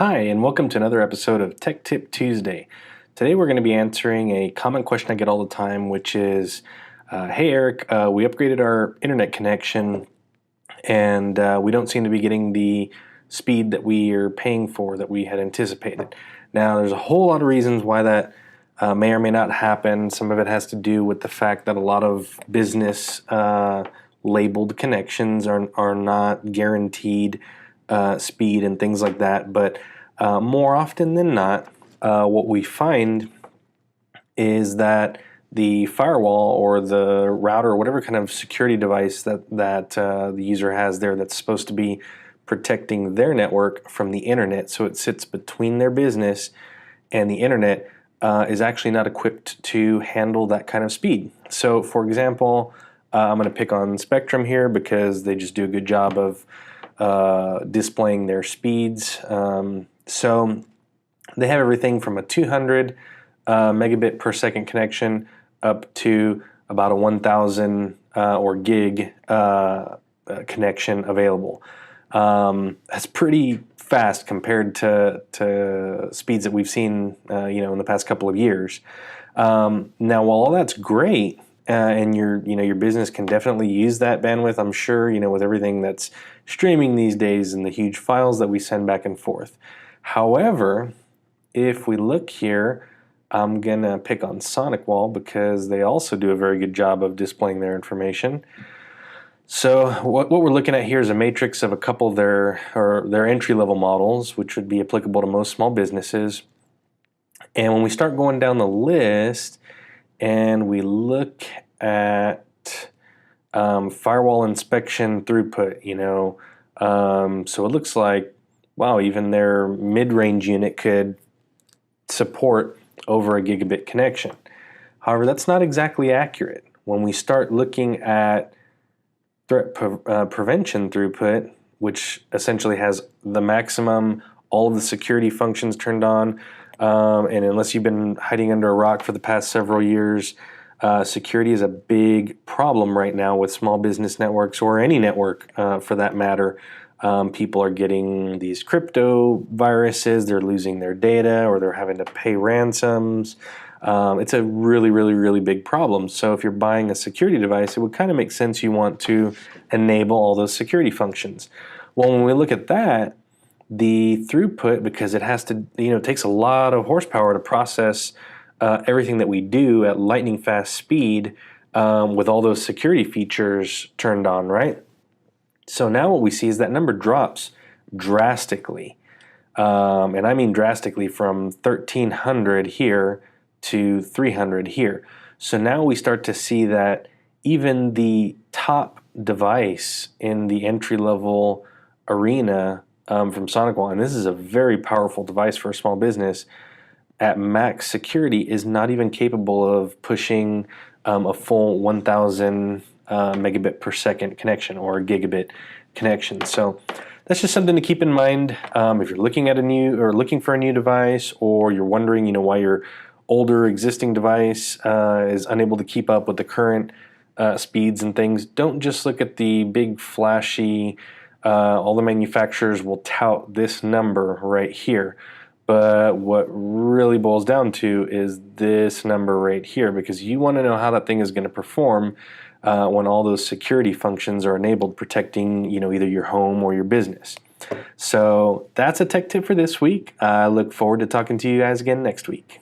Hi, and welcome to another episode of Tech Tip Tuesday. Today we're going to be answering a common question I get all the time, which is, hey Eric, we upgraded our internet connection and we don't seem to be getting the speed that we are paying for that we had anticipated. Now there's a whole lot of reasons why that may or may not happen. Some of it has to do with the fact that a lot of business labeled connections are not guaranteed speed and things like that, but more often than not, what we find is that the firewall or the router or whatever kind of security device that the user has there that's supposed to be protecting their network from the internet, so it sits between their business and the internet, is actually not equipped to handle that kind of speed. So for example, I'm going to pick on Spectrum here because they just do a good job of displaying their speeds. So they have everything from a 200 megabit per second connection up to about a 1,000 or gig connection available. That's pretty fast compared to speeds that we've seen in the past couple of years. Now, while all that's great, and your business can definitely use that bandwidth, I'm sure, with everything that's streaming these days and the huge files that we send back and forth. However, if we look here, I'm gonna pick on SonicWALL because they also do a very good job of displaying their information. So what we're looking at here is a matrix of a couple of their entry-level models, which would be applicable to most small businesses. And when we start going down the list, and we look at firewall inspection throughput, so it looks like, wow, even their mid-range unit could support over a gigabit connection. However, that's not exactly accurate. When we start looking at threat prevention throughput, which essentially has the maximum, all of the security functions turned on, and unless you've been hiding under a rock for the past several years, security is a big problem right now with small business networks or any network for that matter. People are getting these crypto viruses, they're losing their data, or they're having to pay ransoms. It's a really, really, really big problem. So if you're buying a security device, it would kind of make sense you want to enable all those security functions. Well, when we look at that, the throughput, because it has to, it takes a lot of horsepower to process everything that we do at lightning fast speed with all those security features turned on, right? So now what we see is that number drops drastically. And I mean drastically, from 1,300 here to 300 here. So now we start to see that even the top device in the entry-level arena from SonicWALL, and this is a very powerful device for a small business, at max security is not even capable of pushing a full 1,000 megabit per second connection or a gigabit connection. So that's just something to keep in mind if you're looking at looking for a new device, or you're wondering, why your older existing device is unable to keep up with the current speeds and things. Don't just look at the big flashy. All the manufacturers will tout this number right here, but what really boils down to is this number right here, because you want to know how that thing is going to perform when all those security functions are enabled, protecting either your home or your business. So that's a tech tip for this week. I look forward to talking to you guys again next week.